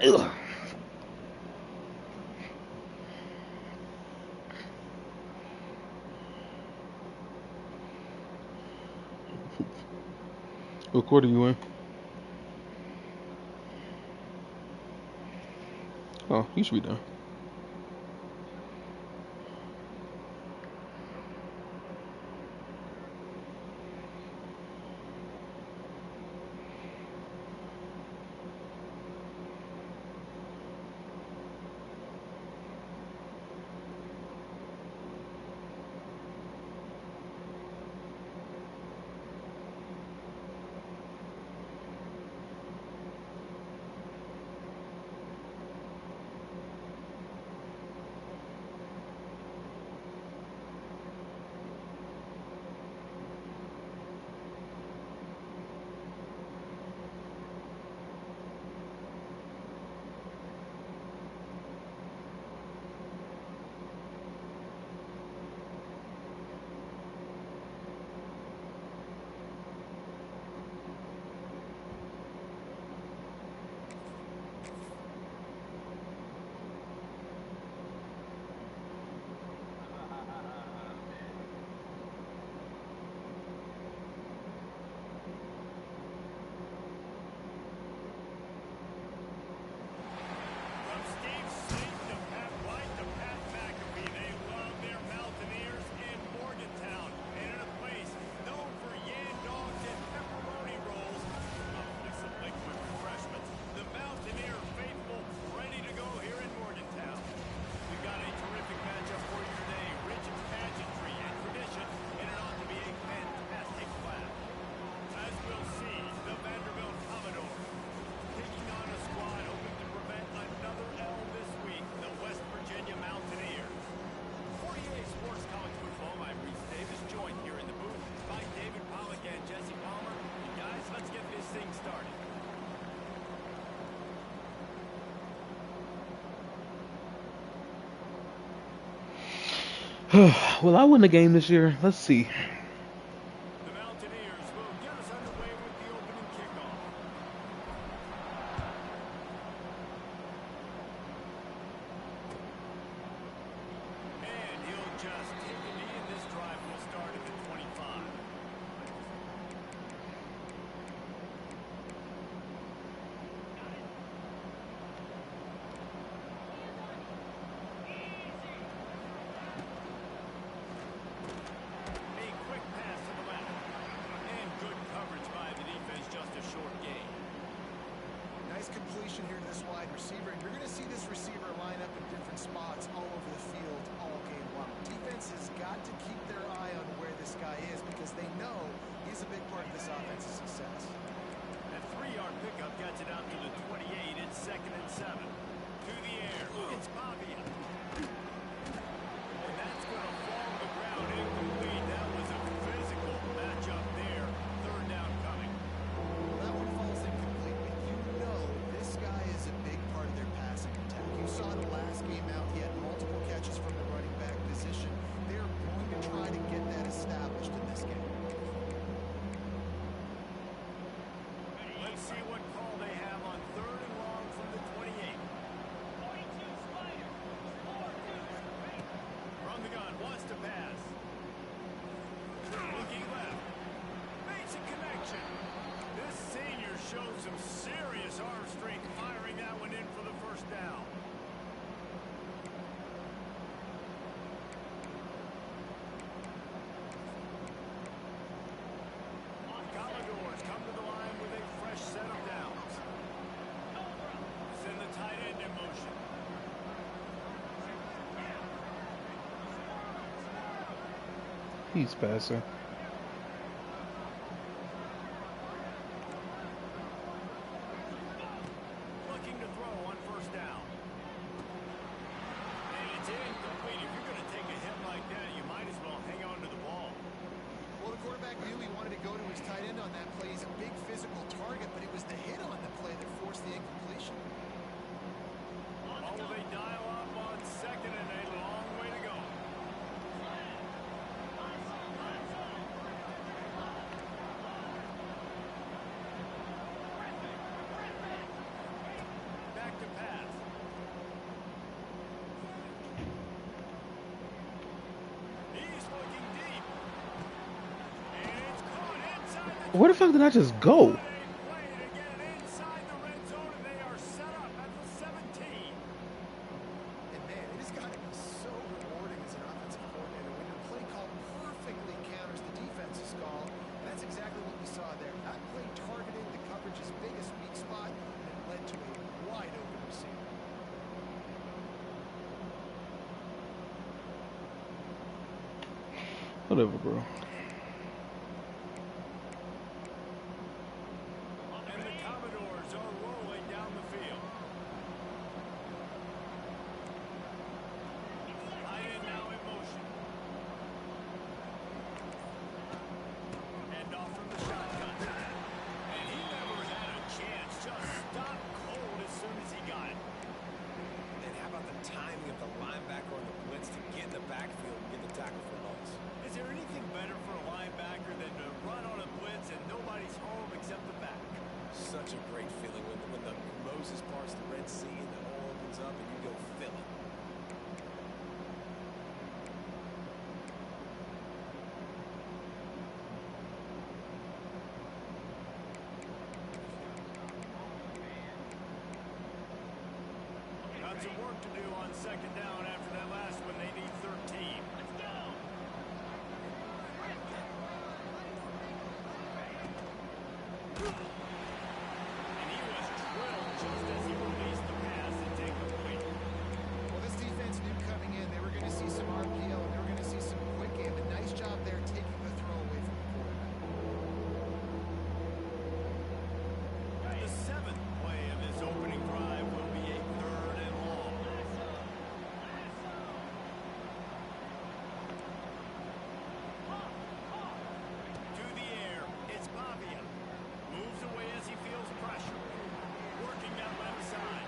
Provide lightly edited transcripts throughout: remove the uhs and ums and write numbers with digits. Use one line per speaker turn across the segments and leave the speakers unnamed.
Ugh. What quarter you in? Oh, you should be done. Will I win the game this year? Let's see.
The Mountaineers will get us underway with the opening kickoff. And he'll just take a knee, and this drive will start at the 25. A quick pass to the left. And good coverage by the defense, just a short gain.
Nice completion here to this wide receiver. And you're going to see this receiver line up in different spots all over the field all game long. Defense has got to keep their eye on where this guy is because they know he's a big part of this offense's success.
That 3-yard pickup gets it out to the 28. It's 2nd and 7. To the air. It's Pavia. And that's going to fall to the ground incomplete. That was a physical matchup there. 3rd down coming.
Well, that one falls incomplete, but you know this guy is a big part of their passing attack. You saw the last game out. He had multiple catches from the running back position. They're going to try to get that established in this game.
Let's see what call they have on 3rd and long from the 28. From the gun, wants to pass. Looking left. Makes a connection. This senior shows some serious arm strength, firing that one in for the 1st down. Commodores come to the line with a fresh set of downs. Send the tight end in motion.
He's passing.
Looking to throw on 1st down. And it's incomplete. If you're going to take a hit like that, you might as well hang on to the ball.
Well, the quarterback knew he wanted to go to his tight end on that play. He's a big physical target, but it was the hit on the play that forced the incompletion.
Oh, they dial up on 2nd and a long way to go. Back to pass.
Where the fuck did I just go?
What a play to get it inside the red zone, and they are set up at the 17.
And man, it has got to be so rewarding as an offensive coordinator when your play call perfectly counters the defense's call. And that's exactly what we saw there. That play targeted the coverage's biggest weak spot, and it led to a wide open receiver.
Whatever, bro.
And the Commodores are rolling down the field. Tight end now in motion. And off from the shotgun. And he never had a chance. Just stopped cold as soon as he got it.
And how about the timing of the linebacker on the blitz to get in the backfield and get the tackle for loss?
Is there anything better for a linebacker than to run on a blitz and nobody's home except the back?
Such a great feeling when the Moses parts the Red Sea and the hole opens up and you go fill it.
Got some work to do on second down after that last one. They need 13. Let's go! And he was drilled just as he released the pass and take the point.
Well, this defense knew coming in they were going to see some RPO, and they were going to see some quick game. A nice job there taking the throw away from the quarterback.
The seventh play of his opening drive will be a third and long. To the air, it's Pavia. Moves away as he feels pressure. Working that left side.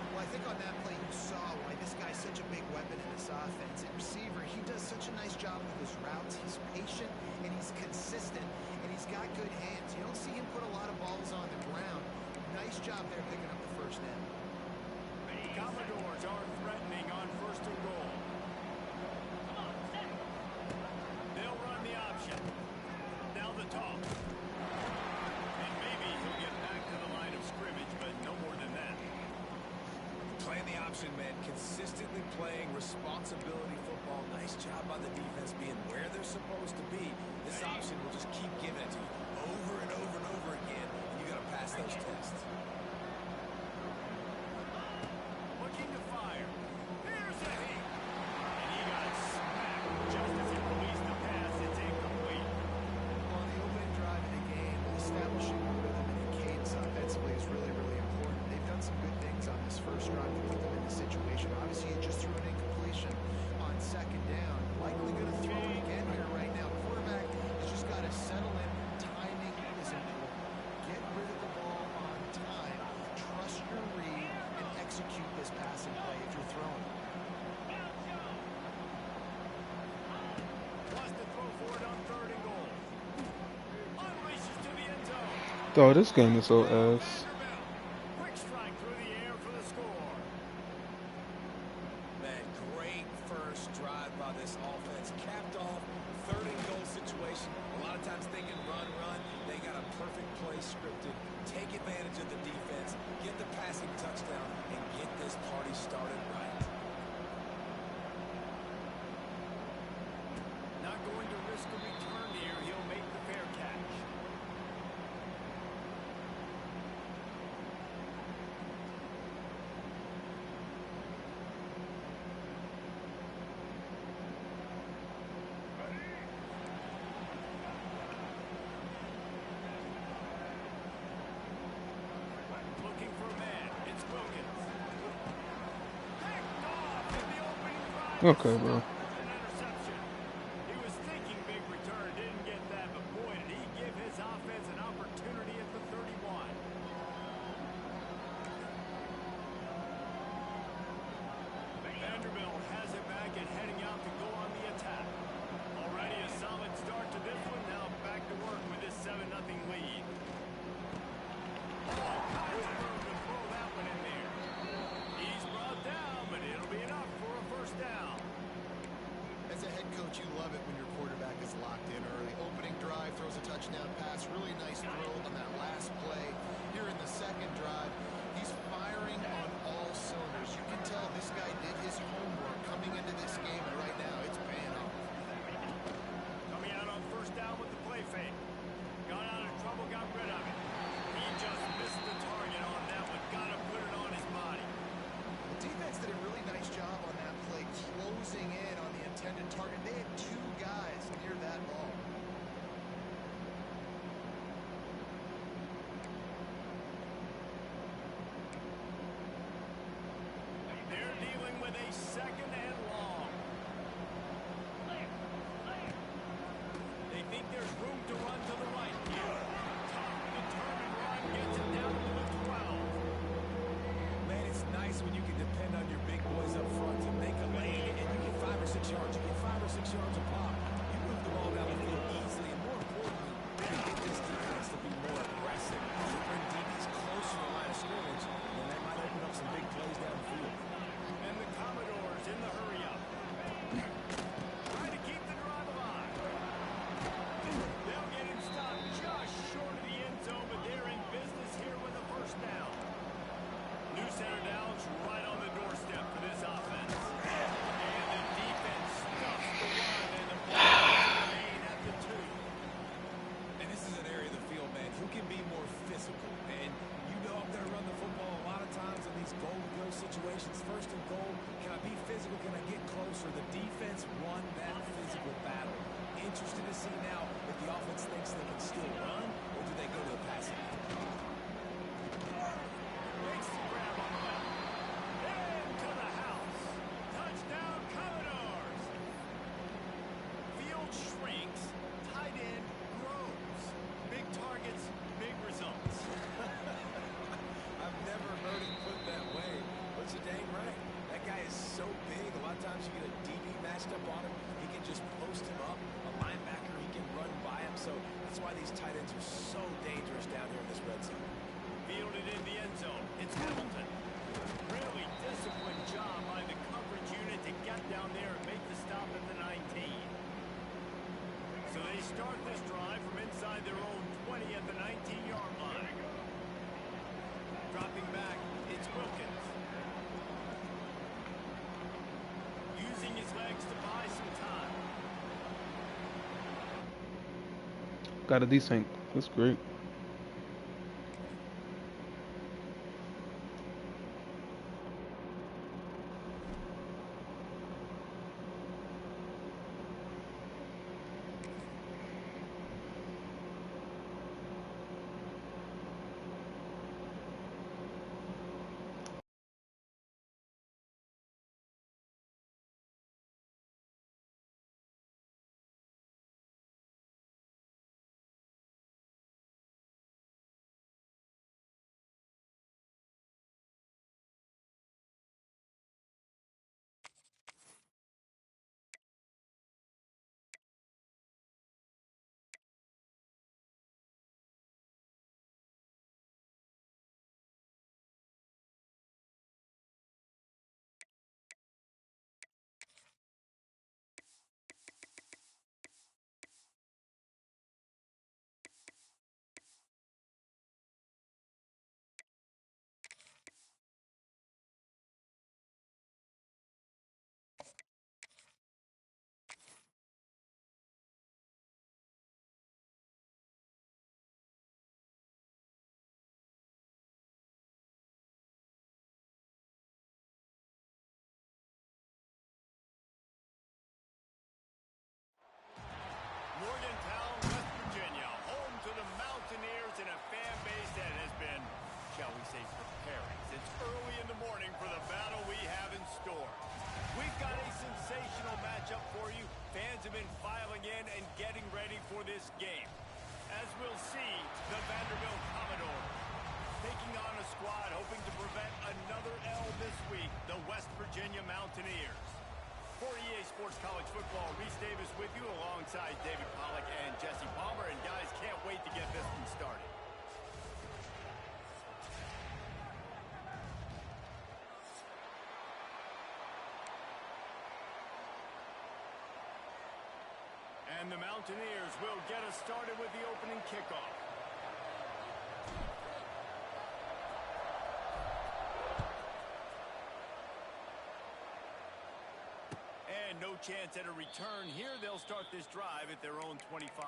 Well, I think on that play you saw why this guy's such a big weapon in this offense. At receiver, he does such a nice job with his routes. He's patient, and he's consistent, and he's got good hands. You don't see him put a lot of balls on the ground. Nice job there picking up the first down.
Commodores are threatening on first and goal. They'll run the option. Now the toss. And maybe he'll get back to the line of scrimmage, but no more than that.
Playing the option, man. Consistently playing responsibility football. Nice job by the defense being where they're supposed to be. This option will just keep giving it to you over and over and over again. And you got to pass those tests.
Looking to fire. Here's a hit. And he got smacked just as he released the pass. It's incomplete.
On the opening drive of the game, establishing a rhythm and a cadence offensively is really, really important. They've done some good things on this first drive to put them in this situation. Obviously, he just threw an incompletion on second down. Likely going to throw it again here right now. Quarterback has just got to settle in. Timing is important. Get rid of the ball on time. Trust your read and execute this passing play if you're throwing.
Wants to throw for it on third and goal. Unleashes to the end zone.
Oh, this game is so ass.
Vanderbilt. Quick strike through the air for the score.
Man, great first drive by this offense. Capped off, third and goal situation. A lot of times thinking run. They got a perfect play scripted. Take advantage of the defense, get the passing touchdown, and get this party started right.
Not going to risk a return here. He'll make the fair catch. Looking for a man. It's Wilkins. Picked off in the opening drive.
Okay, bro.
An interception. He was thinking big return, didn't get that, but boy, did he give his offense an opportunity at the 31. Vanderbilt has it back and heading out to go on the attack. Already a solid start to this one, now back to work with this 7-0 lead. All kinds of room to throw that one in there. He's brought down, but it'll be enough for a first down.
nice throw on that last play. Here in the second drive, he's firing on all cylinders. You can tell this guy did his homework coming into this game, and right now it's paying off.
Coming out on first down with the play fake. Got out of trouble, got rid of it. He just missed the target on that one. Got to put it on his body.
The defense did a really nice job on that play, closing in on the intended target. They had two guys near that ball.
They're dealing with a second and long. They think there's room to run to the right here. Tough, determined run gets it down to the 12.
Man, it's nice when you can depend on your big boys up front to make a lane, and you get 5 or 6 yards. You get 5 or 6 yards a pop. You move the ball down the field easily, and more importantly, you get this defense to be more aggressive. You bring DBs closer to the line of scrimmage, and that might open up some big plays down the field.
And the Commodores in the hurry-up. Trying to keep the drive alive. They'll get him stopped just short of the end zone, but they're in business here with a first down. New center downs right on the doorstep for this offense. And the defense stuffs the run, and the ball remain at the 2.
And this is an area of the field, man, who can be more physical. And you know I'm going to run the football a lot of times in these goal-to-go situations. First and goal, can I be physical? Can I get closer? The defense won that physical battle. Interested to see now if the offense thinks they can still run, or do they go to the passing game?
Makes the grab on the left. Into the house. Touchdown, Commodores. Field shrinks. Tight end grows. Big targets, big results.
I've never heard it put that way, but you're dang right. That guy is so big. A lot of times you get a DB matched up on him. He can just post him up. A linebacker, he can run by him. So that's why these tight ends are so dangerous down here in this red zone.
Fielded in the end zone. It's Hamilton. Really disciplined job by the coverage unit to get down there and make the stop at the 19. So they start this drive from inside their own 20 at the 19-yard line. Dropping back, it's Wilkins. Using his legs to buy some time.
Got a desync. That's great.
Morgantown, West Virginia, home to the Mountaineers and a fan base that has been, shall we say, preparing since early in the morning for the battle we have in store. We've got a sensational matchup for you. Fans have been filing in and getting ready for this game. As we'll see, the Vanderbilt Commodores taking on a squad hoping to prevent another L this week, the West Virginia Mountaineers. For EA Sports College Football, Reese Davis with you alongside David Pollack and Jesse Palmer. And guys, can't wait to get this one started. And the Mountaineers will get us started with the opening kickoff. no chance at a return here. They'll start this drive at their own 25.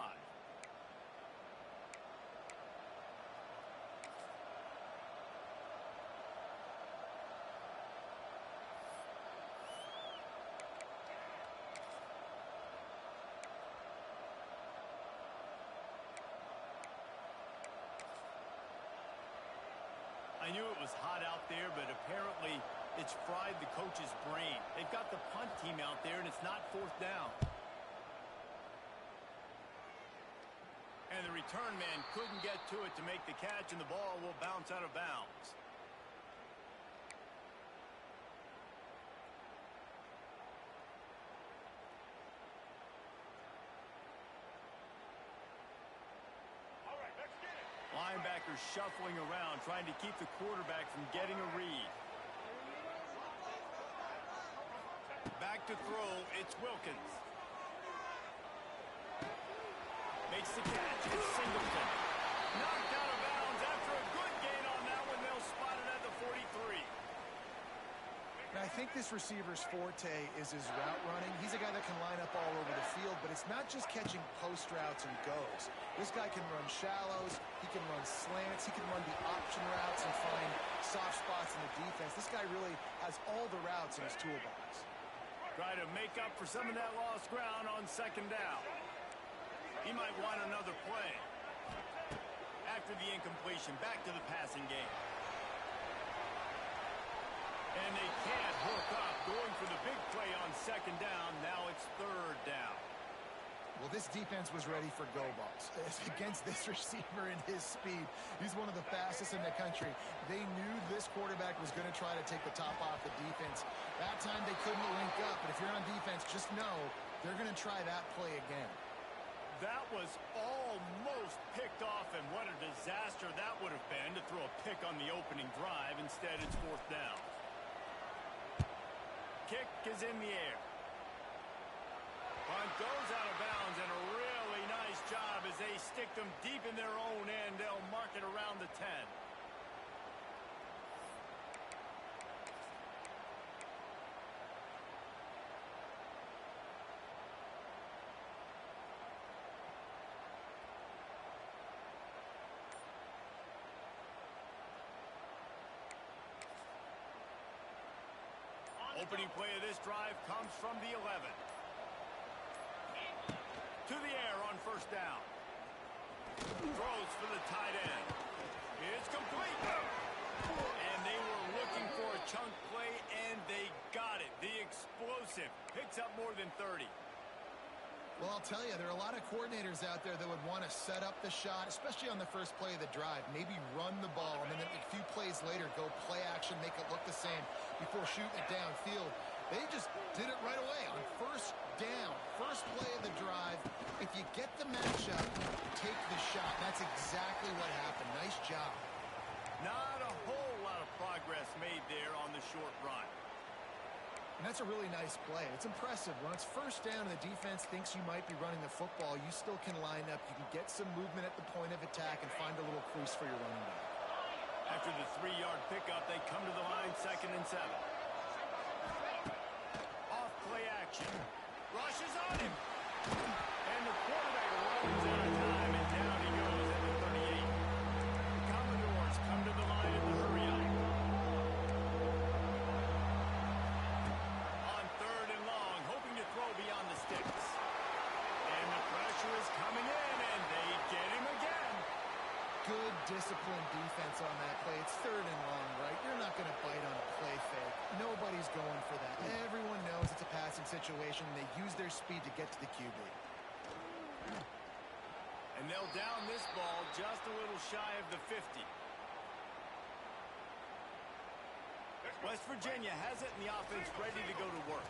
I knew it was hot out there, but apparently it's fried the coach's brain. They've got the punt team out there, and it's not fourth down. And the return man couldn't get to it to make the catch, and the ball will bounce out of bounds. Linebackers shuffling around, trying to keep the quarterback from getting a read. Back to throw, it's Wilkins. Makes the catch, it's Singleton. Knocked out of bounds after a good gain on that one. They'll spot it at the 43.
Now, I think this receiver's forte is his route running. He's a guy that can line up all over the field, but it's not just catching post routes and goes. This guy can run shallows, he can run slants, he can run the option routes and find soft spots in the defense. This guy really has all the routes in his toolbox.
Try to make up for some of that lost ground on second down. He might want another play. After the incompletion, back to the passing game. And they can't hook up, going for the big play on second down. Now it's third down.
Well, this defense was ready for go balls. Against this receiver and his speed, he's one of the fastest in the country. They knew this quarterback was going to try to take the top off the defense. That time they couldn't link up, but if you're on defense, just know they're going to try that play again.
That was almost picked off, and what a disaster that would have been to throw a pick on the opening drive. Instead, it's fourth down. Kick is in the air. Punt goes out of bounds, and a really nice job as they stick them deep in their own end. They'll mark it around the 10. Opening play of this drive comes from the 11. To the air on first down. Throws for the tight end. It's complete. And they were looking for a chunk play, and they got it. The explosive picks up more than 30.
Well, I'll tell you, there are a lot of coordinators out there that would want to set up the shot, especially on the first play of the drive. Maybe run the ball, and then a few plays later, go play action, make it look the same before shooting it downfield. They just did it right away on first down. First play of the drive. If you get the matchup, take the shot. That's exactly what happened. Nice job.
Not a whole lot of progress made there on the short run.
And that's a really nice play. It's impressive. When it's first down and the defense thinks you might be running the football, you still can line up. You can get some movement at the point of attack and find a little crease for your running back.
After the 3-yard pickup, they come to the line 2nd and 7. Off play action. Rushes on him. And the quarterback runs out of time, and down he goes at the 38. The Commodores come to the line in the hurry up. On 3rd and long, hoping to throw beyond the sticks. And the pressure is coming in, and they get him again.
Good disciplined defense on that play. It's 3rd and long, right? You're not going to bite on a play fake. Nobody's going for that. Everyone knows it's a passing situation. They use their speed to get to the QB.
And they'll down this ball just a little shy of the 50. West Virginia has it, and the offense ready to go to work.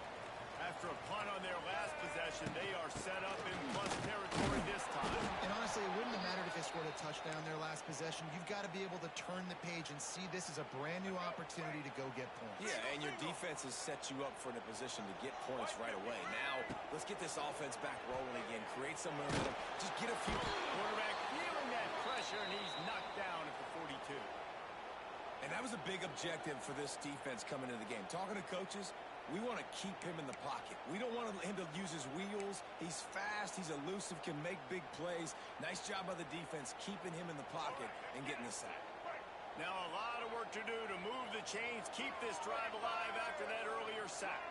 After a punt on their last possession, they are set up in plus territory this time.
And honestly, it wouldn't have mattered if they scored a touchdown their last possession. You've got to be able to turn the page and see this as a brand new opportunity to go get points.
Yeah, and your defense has set you up for a position to get points right away. Now, let's get this offense back rolling again. Create some momentum. Just get a few.
Quarterback feeling that pressure, and he's knocked down at the 42.
And that was a big objective for this defense coming into the game. Talking to coaches, We want to keep him in the pocket. We don't want him to use his wheels. He's fast. He's elusive, can make big plays. Nice job by the defense keeping him in the pocket and getting the sack.
Now a lot of work to do to move the chains, keep this drive alive after that earlier sack.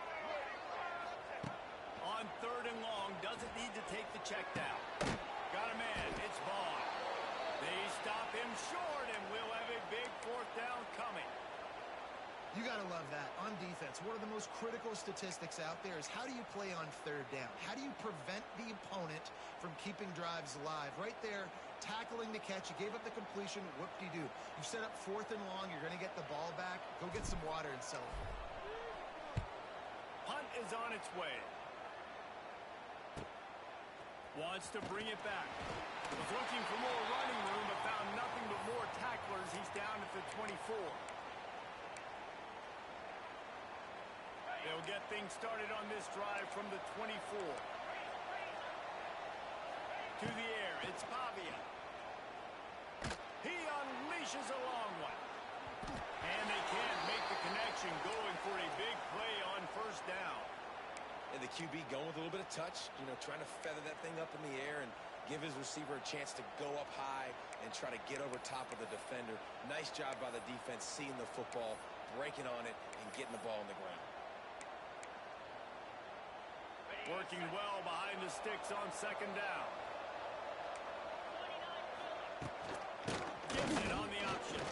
On 3rd and long, doesn't need to take the check down. Got a man, it's Vaughn. They stop him short, and we'll have a big 4th down coming.
You got to love that. On defense, one of the most critical statistics out there is how do you play on 3rd down? How do you prevent the opponent from keeping drives alive? Right there, tackling the catch. You gave up the completion. Whoop-de-doo. You set up 4th and long. You're going to get the ball back. Go get some water and settle it.
Punt is on its way. Wants to bring it back. Was looking for more running room, but found nothing but more tacklers. He's down at the 24. They'll get things started on this drive from the 24. To the air, it's Pavia. He unleashes a long one. And they can't make the connection, going for a big play on 1st down.
And the QB going with a little bit of touch, you know, trying to feather that thing up in the air and give his receiver a chance to go up high and try to get over top of the defender. Nice job by the defense seeing the football, breaking on it, and getting the ball on the ground.
Working well behind the sticks on 2nd down. Gives it on the option.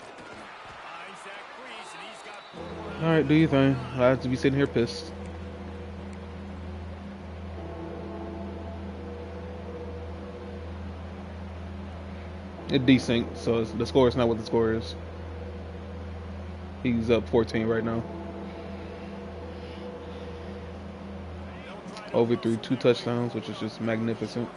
Finds that crease, and he's got 4.
All right, do your thing. I have to be sitting here pissed. It's decent, so the score is not what the score is. He's up 14 right now. Overthrew 2 touchdowns, which is just magnificent.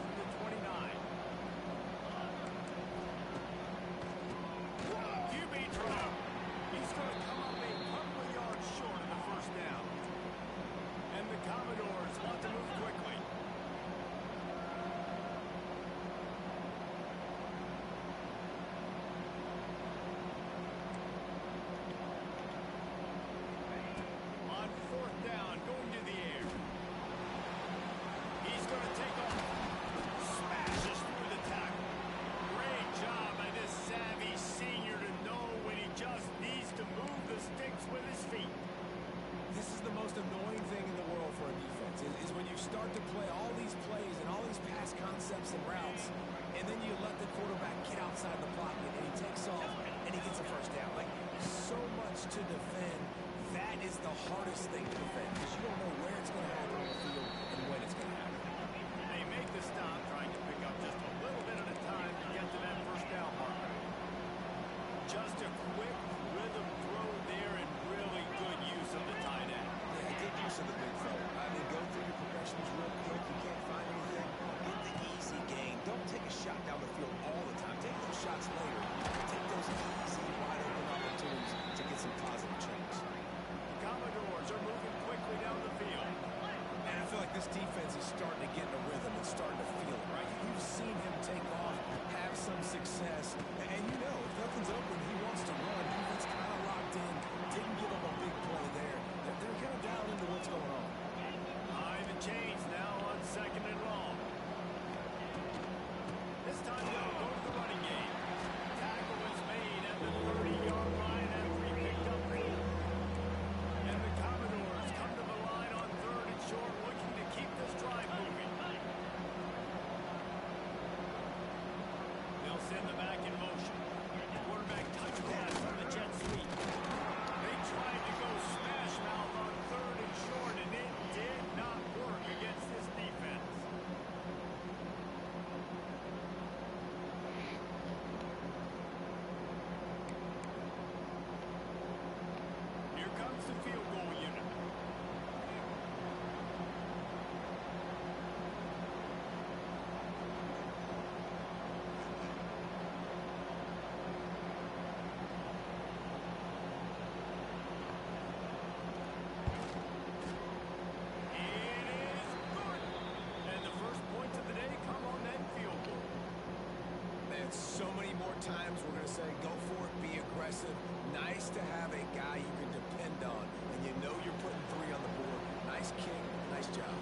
So many more more times, we're going to say go for it, be aggressive. Nice to have a guy you can depend on, and you know you're putting 3 on the board. Nice kick, nice job.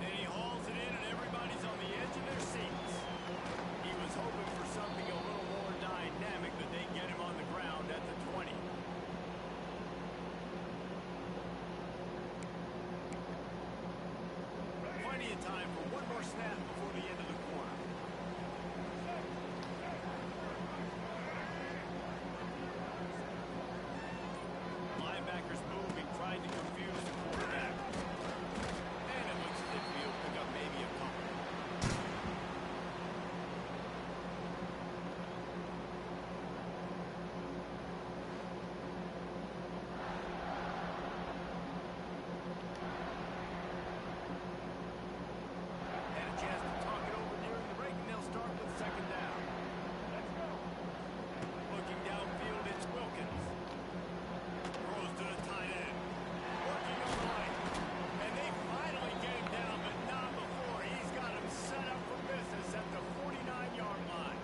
And he hauls it in, and everybody's on the edge of their seats. He was hoping for something a little more dynamic, but they get him on the ground at the 20. Plenty of time for one more snap before the end of the quarter. Linebackers moving, trying to confuse the quarterback. And it looks as if he'll pick up maybe a couple. And a chance to talk it over during the break, and they'll start with second down. Let's go. Looking downfield, it's Wilkins. Throws to the tight end. Working on the right. And they finally get him down, but not before. He's got him set up for business at the 49-yard line.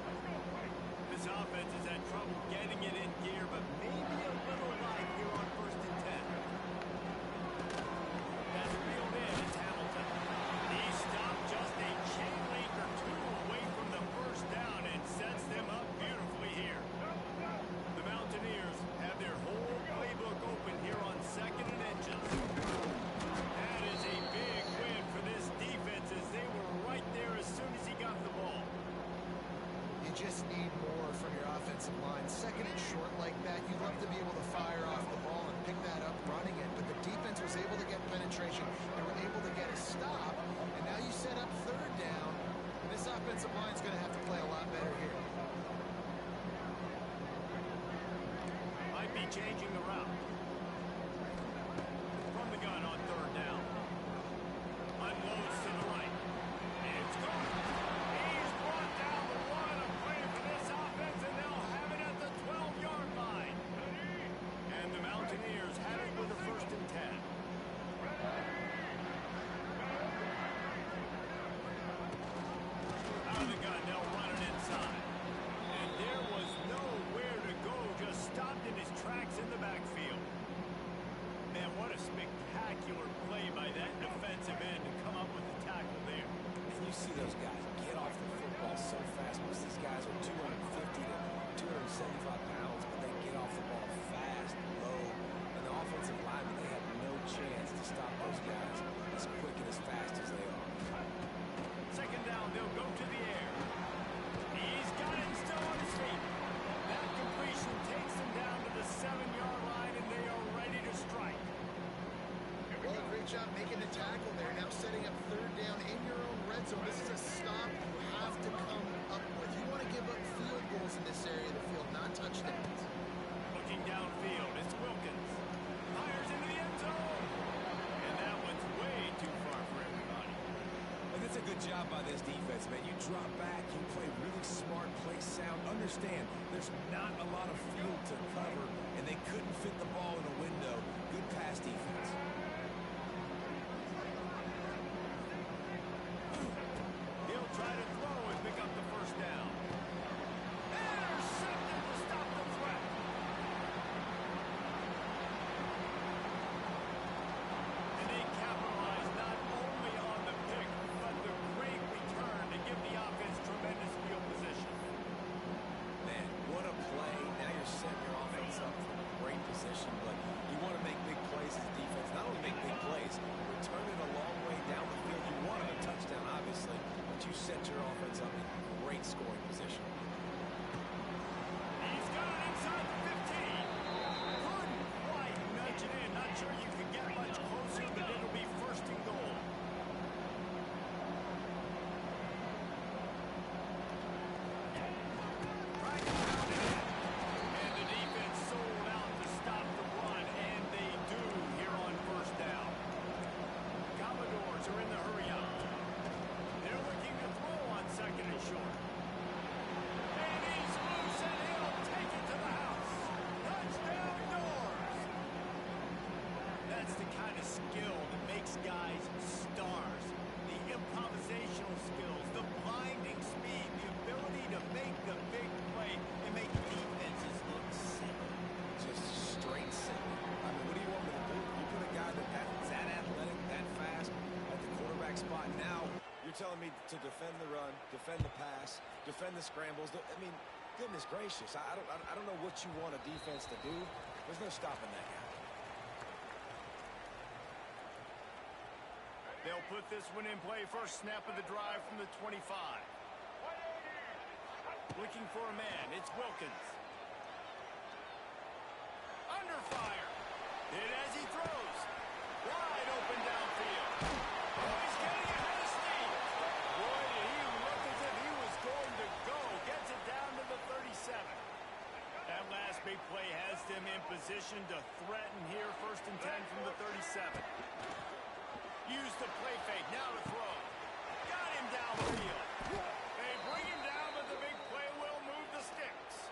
This offense has had trouble getting it in gear, but maybe a little light here on 1st and 10. That's reeled in. It's Hamilton. He stopped just a chain link or 2 away from the first down and sets them up beautifully here. The Mountaineers have their whole playbook open here on 2nd and inches. That is a big win for this defense as they were right there as soon as he got the ball.
You just need more from your offensive line. 2nd and short like that, you'd love to be able to fire off the ball and pick that up running it, but the defense was able to get penetration. They were able to get a stop, and now you set up 3rd down, and this offensive line is going to have to play a lot better here.
Might be changing the route. From the gun on 3rd down. Unloads to the right. It's gone. He's brought down the one. A play for this offense, and they'll have it at the 12-yard line. And the Mountaineers have it with a 1st and 10. Out of the gun, they'll run it inside. And there was nowhere to go, just stopped in his tracks in the backfield. Man, what a spectacular play by that defensive end to come up with the tackle there.
And you see those guys get off the football so fast. Most of these guys are 250 to 275 pounds, but they get off the ball fast, low. And the offensive linemen, they have no chance to stop those guys as quick and as fast as they are.
2nd down, they'll go to the air. He's got it still on his feet. That completion takes him down to the 7-yard line, and they are ready to strike.
Well, great job making the tackle there. Now setting up 3rd down in your own red zone. This is a stop you have to come up with. You want to give up field goals in this area of the field, not touchdowns.
Looking downfield, it's Wilkins. Fires into the end zone. And that one's way too far for everybody.
And it's a good job by this defense, man. You drop back, you play really smart, play sound. Understand, there's not a lot of field to cover, and they couldn't fit the ball in a window. Good pass defense.
He'll try to throw and pick up the 1st down. Intercepted to stop the threat. And they capitalize not only on the pick, but the great return to give the offense tremendous field position.
Man, what a play. Now you're setting your offense up for a great position, but you want to make big plays as a defense. Not only make big plays, return it a long way down the field. You want a touchdown, obviously, but you set your offense up in great scoring position.
He's got it inside the 15. Couldn't quite nudge it in. Not sure you can get much closer, but it'll be 1st and goal. Right around it. And the defense sold out to stop the run, and they do here on 1st down. Commodores are in the hurry out. They're looking to throw on 2nd and short. And he's loose, and he'll take it to the house. Touchdown, Doors! That's the kind of skill that makes guys stars. improvisational skills, the blinding speed, the ability to make the big play and make defenses look silly.
Just straight simple. I mean, what do you want me to do? You put a guy that's that athletic, that fast at the quarterback spot. Now you're telling me to defend the run, defend the pass, defend the scrambles. I mean, goodness gracious. I don't know what you want a defense to do. There's no stopping that guy.
They'll put this one in play. First snap of the drive from the 25. Looking for a man. It's Wilkins. Under fire. Hit as he throws. Wide open downfield. Oh, he's getting ahead of steam. Boy, did he look as if he was going to go. Gets it down to the 37. That last big play has them in position to threaten here. First and 10 from the 37. Use the play fake. Now to throw. Got him downfield. They bring him down, but the big play will move the sticks.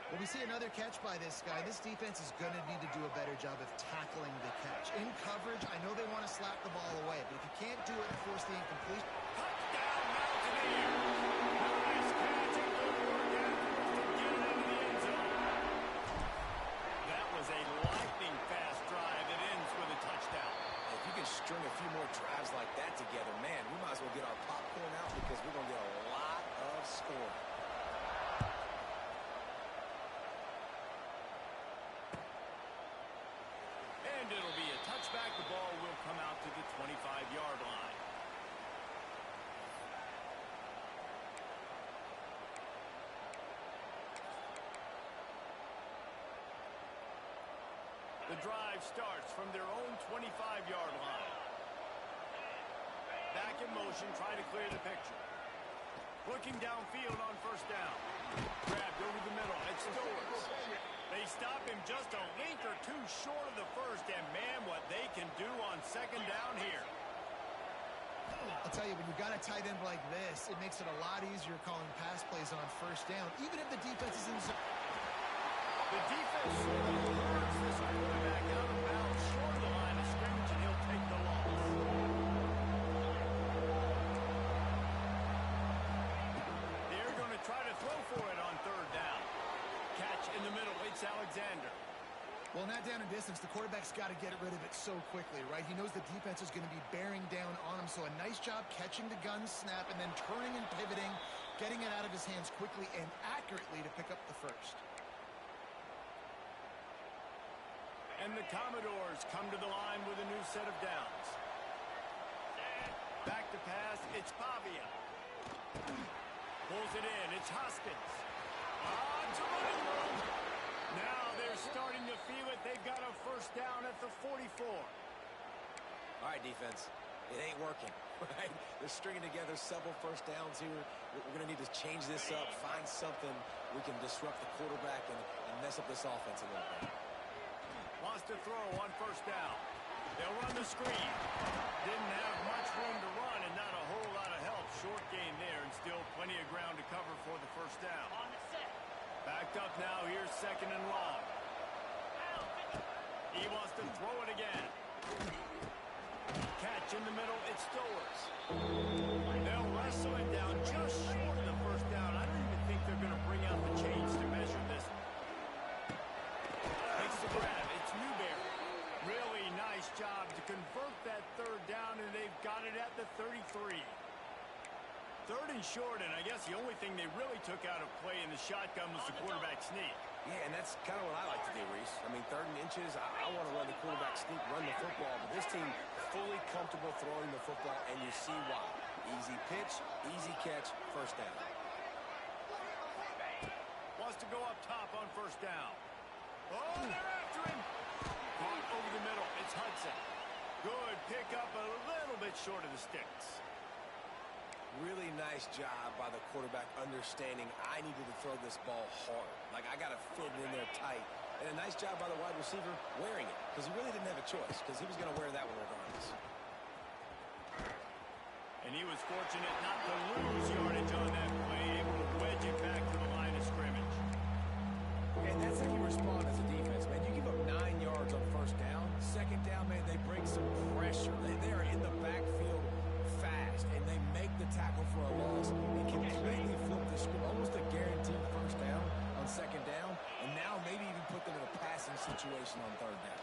Well, we see another catch by this guy. This defense is going to need to do a better job of tackling the catch. In coverage, I know they want to slap the ball away, but if you can't do it and force the incompletion.
Touchdown, Mountaineers. Nice catch and good work afterwards to get it into the end zone. That was a lightning-fast drive that ends with a touchdown.
If you can string a few more drives like that together, man, we might as well get our popcorn out because we're going to get a lot of scoring.
And it'll be a touchback. The ball will come out to the 25-yard line. The drive starts from their own 25-yard line. Back in motion, try to clear the picture. Looking downfield on first down. Grabbed over the middle. It's Stowers. They stop him just a length or two short of the first, and man, what they can do on second down here.
I'll tell you, when you've got a tight end like this, it makes it a lot easier calling pass plays on first down, even if the defense is in zone.
The defense sort of lures this quarterback out of bounds short of the line of scrimmage, and he'll take the loss. They're going to try to throw for it on third down. Catch in the middle. It's Alexander.
Well, not down in distance, the quarterback's got to get rid of it so quickly, right? He knows the defense is going to be bearing down on him, so a nice job catching the gun snap and then turning and pivoting, getting it out of his hands quickly and accurately to pick up the first.
And the Commodores come to the line with a new set of downs. Back to pass. It's Pavia. Pulls it in. It's Hoskins. It's a running room. Now they're starting to feel it. They've got a first down at the 44.
All right, defense. It ain't working, right? They're stringing together several first downs here. We're going to need to change this up, find something we can disrupt the quarterback and mess up this offense a little bit.
Wants to throw on first down. They'll run the screen. Didn't have much room to run and not a whole lot of help. Short gain there and still plenty of ground to cover for the first down. Backed up now. Here's second and long. He wants to throw it again. Catch in the middle. It's Stowers. They'll wrestle it down just short of the first down. I don't even think they're going to bring out the chains to measure this. Takes the grab. It's Newberry. Really nice job to convert that third down, and they've got it at the 33. Third and short, and I guess the only thing they really took out of play in the shotgun was the quarterback sneak.
Yeah, and that's kind of what I like to do, Reese. I mean, third and inches, I want to run the quarterback sneak, run the football, but this team fully comfortable throwing the football, and you see why. Easy pitch, easy catch, first down.
Wants to go up top on first down. Oh, they're after him. Caught over the middle. It's Hudson. Good pickup, a little bit short of the sticks.
Really nice job by the quarterback understanding I needed to throw this ball hard. Like, I got to fit it in there tight. And a nice job by the wide receiver wearing it, because he really didn't have a choice, because he was going to wear that one regardless.
And he was fortunate not to lose yardage on that play, able to wedge it back to the line of scrimmage.
And that's how you respond as a defense, man. You give up 9 yards on first down. Second down, man, they bring some pressure. They are in the backfield situation on third down.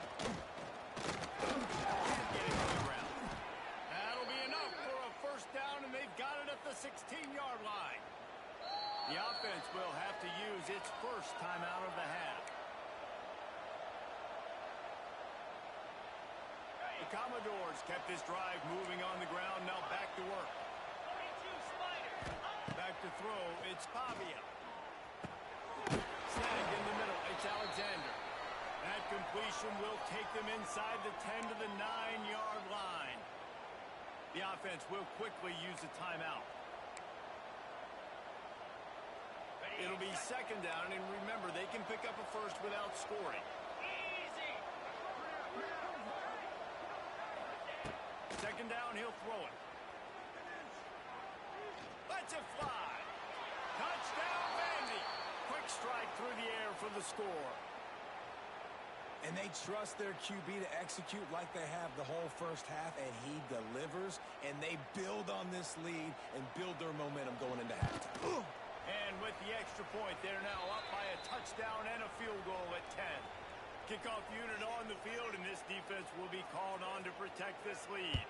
Can't get it to the ground. That'll be enough for a first down, and they've got it at the 16-yard line. The offense will have to use its first timeout of the half. The Commodores kept this drive moving on the ground. Now back to work. Back to throw. It's Pavia. Snagged in the middle. It's Alexander. That completion will take them inside the 10 to the 9-yard line. The offense will quickly use a timeout. It'll be second down, and remember, they can pick up a first without scoring. Second down, he'll throw it. Lets it fly. Touchdown, Vandy. Quick strike through the air for the score.
And they trust their QB to execute like they have the whole first half, and he delivers, and they build on this lead and build their momentum going into halftime.
And with the extra point, they're now up by a touchdown and a field goal at 10. Kickoff unit on the field, and this defense will be called on to protect this lead.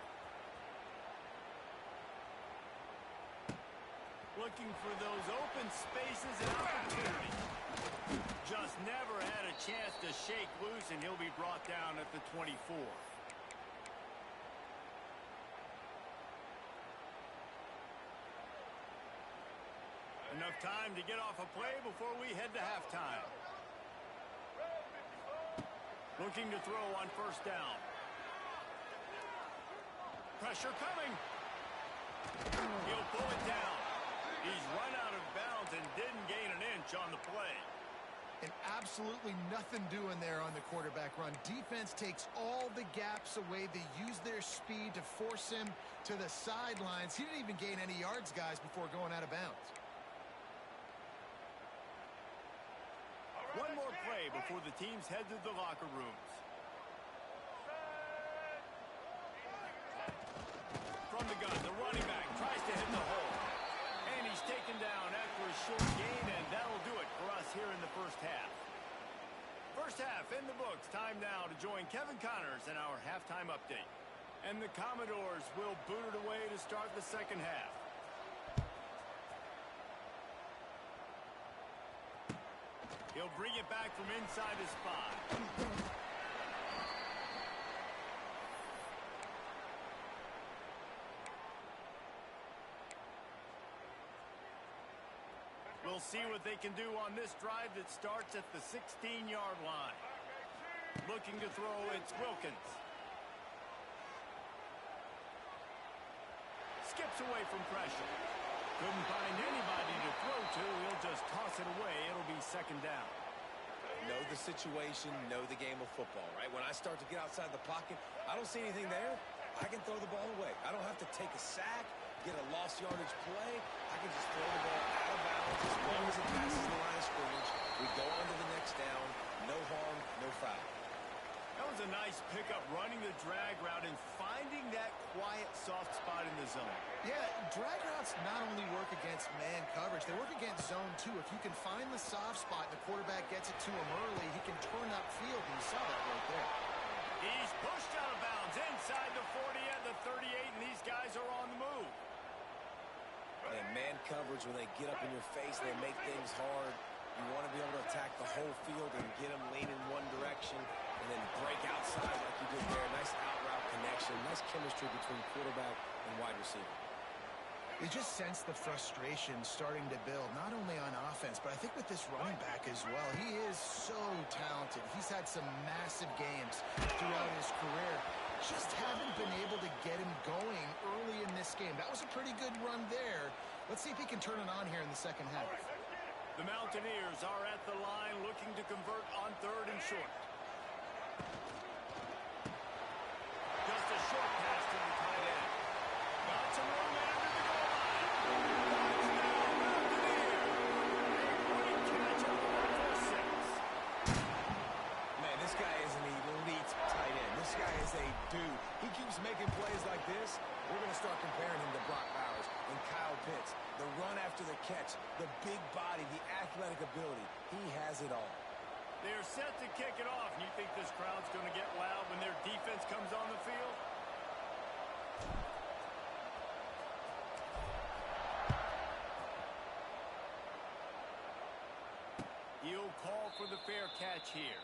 Looking for those open spaces and opportunities. Just never had a chance to shake loose, and he'll be brought down at the 24. Enough time to get off a play before we head to halftime. Looking to throw on first down. Pressure coming. He'll pull it down. He's run out of bounds and didn't gain an inch on the play.
And absolutely nothing doing there on the quarterback run. Defense takes all the gaps away. They use their speed to force him to the sidelines. He didn't even gain any yards, guys, before going out of bounds.
One more play before the teams head to the locker rooms. From the gun, the running back tries to hit the hole. And he's taken down after a short gain, and that'll do it for us here in the first half. First half in the books. Time now to join Kevin Connors in our halftime update. And the Commodores will boot it away to start the second half. He'll bring it back from inside his 5. We'll see what they can do on this drive that starts at the 16-yard line. Looking to throw, it's Wilkins. Skips away from pressure. Couldn't find anybody to throw to. He'll just toss it away. It'll be second down.
Know the situation, know the game of football, right? When I start to get outside the pocket, I don't see anything there. I can throw the ball away. I don't have to take a sack, get a lost yardage play. I can just throw the ball out of bounds as long as it passes the line of scrimmage. We go on to the next down. No harm, no foul.
That was a nice pickup, running the drag route and finding that quiet, soft spot in the zone.
Yeah, drag routes not only work against man coverage, they work against zone too. If you can find the soft spot and the quarterback gets it to him early, he can turn upfield, and you saw that right there.
He's pushed out of bounds inside the 40 and the 38, and these guys are on the move.
And man coverage, when they get up in your face, they make things hard. You want to be able to attack the whole field and get them leaning one direction and then break outside like you did there. Nice out route connection. Nice chemistry between quarterback and wide receiver.
You just sense the frustration starting to build, not only on offense, but I think with this running back as well. He is so talented. He's had some massive games throughout his career. Just haven't been able to get him going early in this game. That was a pretty good run there. Let's see if he can turn it on here in the second half.
The Mountaineers are at the line looking to convert on third and short. Just a short pass to the tight end. Got some room under the goal line. Touchdown, Mountaineers. A great catch at the 1 for 6.
Man, this guy is an elite tight end. This guy is a dude. He keeps making plays like this. We're going to start comparing him to Brock Bowers and Kyle Pitts. The run after the catch, the big body, the athletic ability. He has it all.
They're set to kick it off. You think this crowd's going to get loud when their defense comes on the field? He'll call for the fair catch here.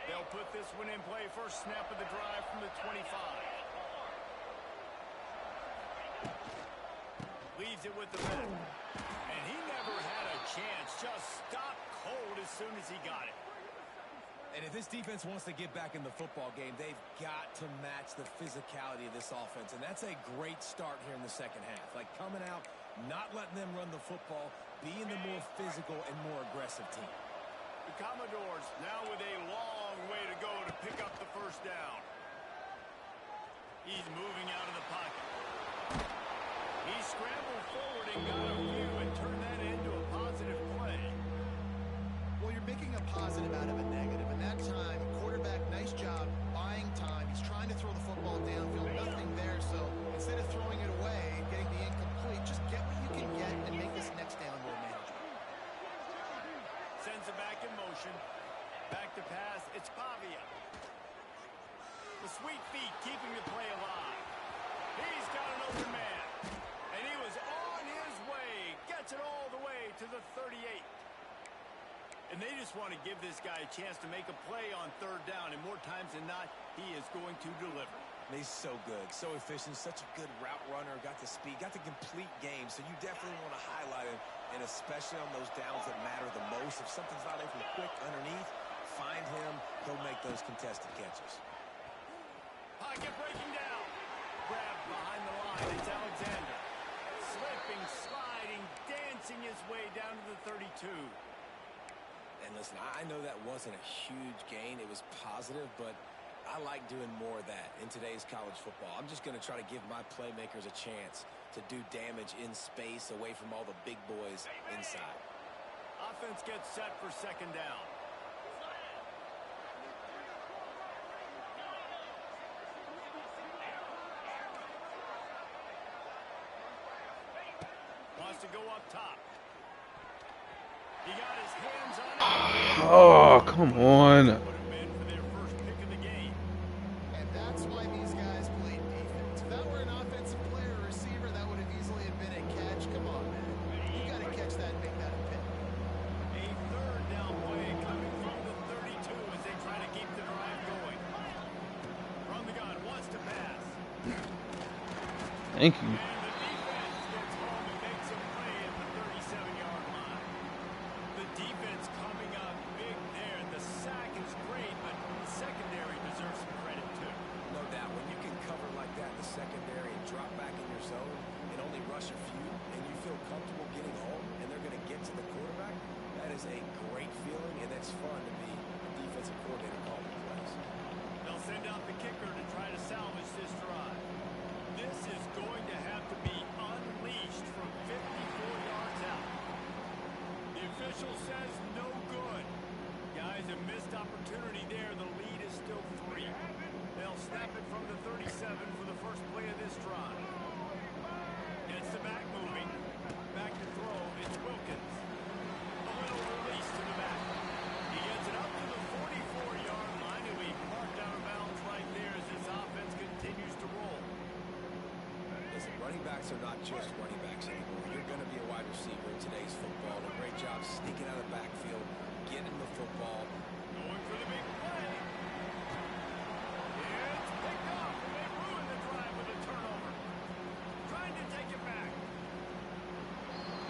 They'll put this one in play. First snap of the drive from the 25. Leaves it with the back. And he never had a chance. Just stopped cold as soon as he got it.
And if this defense wants to get back in the football game, they've got to match the physicality of this offense. And that's a great start here in the second half. Like coming out, not letting them run the football, being the more physical and more aggressive team.
The Commodores now with a long way to go to pick up the first down. He's moving out of the pocket. He scrambled forward and got a few and turned that into a positive play.
Well, you're making a positive out of a negative. And that time, quarterback, nice job buying time. He's trying to throw the football downfield, nothing there. So instead of throwing it away and getting the incomplete, just get what you can get and make this next down more manageable.
Sends it back in motion. Back to pass. It's Pavia. The sweet feet keeping the play alive. He's got an open man. And he was on his way. Gets it all the way to the 38. And they just want to give this guy a chance to make a play on third down. And more times than not, he is going to deliver.
He's so good, so efficient, such a good route runner, got the speed, got the complete game. So you definitely want to highlight him, and especially on those downs that matter the most. If something's not able to quick underneath, find him, he'll make those contested catches.
Pocket breaking down. Grab behind the line. It's Alexander. Slipping, sliding, dancing his way down to the 32.
And listen, I know that wasn't a huge gain. It was positive, but I like doing more of that in today's college football. I'm just going to try to give my playmakers a chance to do damage in space away from all the big boys inside.
Offense gets set for second down. Wants to go up top. He got his hands on it.
Oh, come on.
Would have been for their first pick of the game.
And that's why these guys played defense. If that were an offensive player or receiver, that would have easily have been a catch. Come on, man. You got to catch that and make that a pick.
A third down play coming from the 32 as they try to keep the drive going. From the gun, wants to pass.
Thank you.
And the defense gets home and makes a play at the 37-yard line. The defense coming up big there. The sack is great, but the secondary deserves some credit too.
No doubt, when you can cover like that in the secondary and drop back in your zone and only rush a few, and you feel comfortable getting home, and they're going to get to the quarterback, that is a great feeling, and that's fun to be a defensive coordinator calling plays.
They'll send out the kicker to try to salvage this drive. This is going to have to be unleashed from 54 yards out. The official says no good. Guys, a missed opportunity there. The lead is still 3. They'll snap it from the 37 for the first play of this drive. Gets the back moving. Back to throw. It's Wilkins. A little release to the back. He gets it up to the 44-yard line. He'll be marked out of bounds right there as this offense continues to roll.
Listen, running backs are not just running backs anymore. You're going to be a wide receiver in today's football. A great job sneaking out of the backfield, getting the football.
Going for the big play. It's picked off, and they ruin the drive with a turnover. Trying to take it back.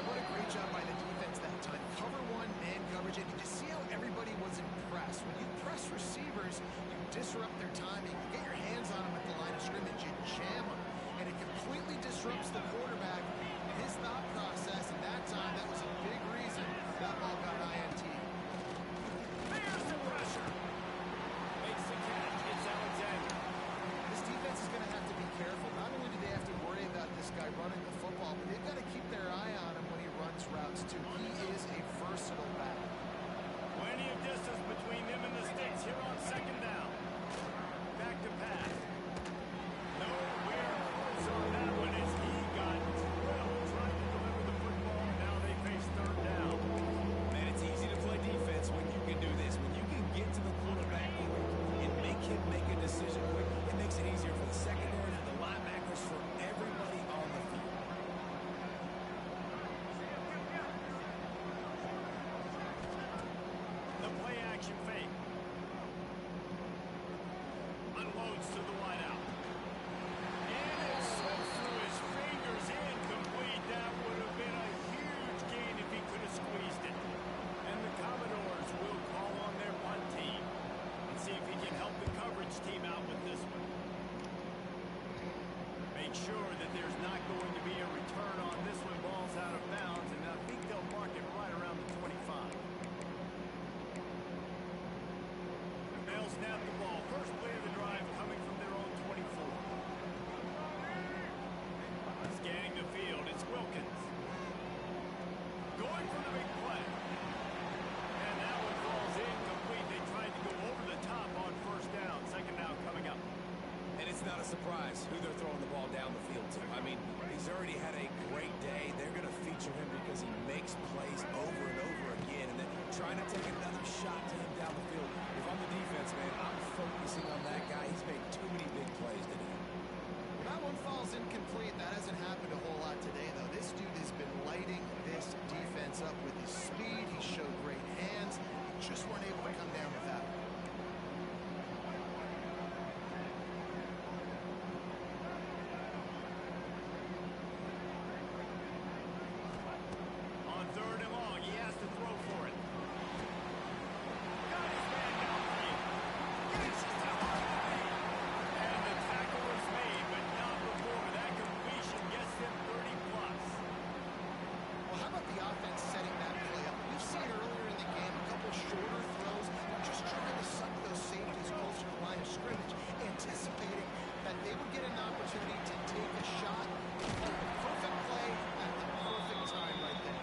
What a great job by the defense that time. Cover one, man coverage, and you just see how everybody was impressed. When you press receivers, you disrupt their timing. You get your hands on them at the line of scrimmage, you jam them, and it completely disrupts the quarterback and his thought process. And that time, that was a big reason that ball got INT.
There's the pressure. Makes the catch. It's Alexander.
This defense is going to have to be careful. Not only do they have to worry about this guy running the football, but they've got to keep their eye on him when he runs routes, too. He is a versatile back.
Plenty of distance between them and the sticks here on second down.
can make a decision quick. It makes it easier for the secondary, for the linebackers, for everybody on the field.
The play action fake. Unloads to the wideout. And it slips through his fingers, incomplete. That would have been a huge gain if he could have squeezed it. And the Commodores will call on their punt team and see if he can help the coverage team out with this one. Make sure that there's not going to be a return on this one. Ball's out of bounds, and I think they'll mark it right around the 25. They'll snap the ball. First play of the drive coming from their own 24. Scanning the field, it's Wilkins. Going for the big play. And that one falls incomplete. They tried to go over the top on first down. Second down coming up.
And it's not a surprise who they're throwing the ball down the field to. I mean, he's already had a great day. They're going to feature him because he makes plays over and over again. And then trying to take another shot to him down the field. If I'm the defense, man, I'm focusing on that guy. He's made too many big plays today.
Well, that one falls incomplete. That hasn't happened a whole lot today, though. This dude has been lighting this defense up with his speed. He showed great hands. Just weren't able to come down with that one.
On third and long, he has to throw for it. Got his man downfield. Gets it to Harvey. And the tackle was made, but not before. That completion gets them 30 plus.
Well, how about the offense setting that play up? We've seen earlier in the game a couple shorter throws. They're just trying to suck those safeties closer to the line of scrimmage, anticipating that they would get an opportunity to take a shot. Perfect play at the perfect time right there.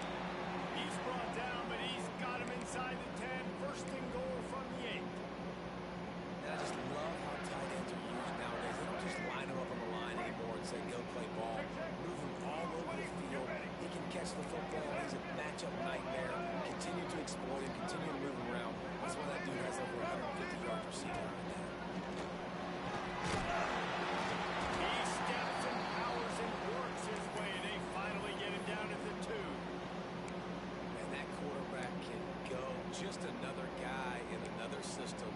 He's brought down, but he's got him inside the 10. First and goal from the 8.
And I just love how tight ends are used nowadays. They don't just line them up on the line anymore and say, go play ball. Move him all over the field. He can catch the football. He's a matchup nightmare. Continue to exploit him. Continue to move him around. That's why that dude has over 150 yards receiving right now.
He steps and powers and works his way. They finally get him down at the 2.
And that quarterback can go. Just another guy in another system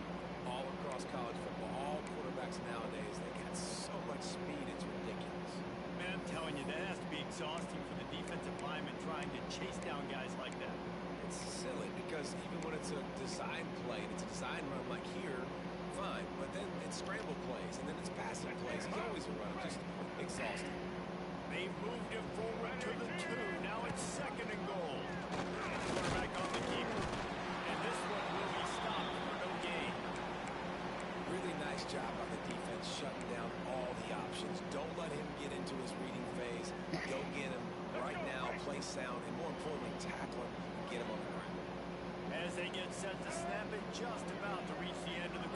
all across college football. All quarterbacks nowadays, they got so much speed, it's ridiculous.
Man, I'm telling you, that has to be exhausting for the defensive lineman trying to chase down guys like that.
It's silly because even when it's a design play, it's a design run like here, fine. But then it's scramble plays, and then it's passing plays. He's always a runner, just exhausting.
They've moved him forward to the 2. Now it's second and goal. Quarterback on the keeper. And this one will be stopped for no gain.
Really nice job by the defense shutting down all the options. Don't let him get into his reading phase. Go get him right now, play sound, and more importantly, tackle him and get him on the ground.
As they get set to snap it, just about to reach the end of the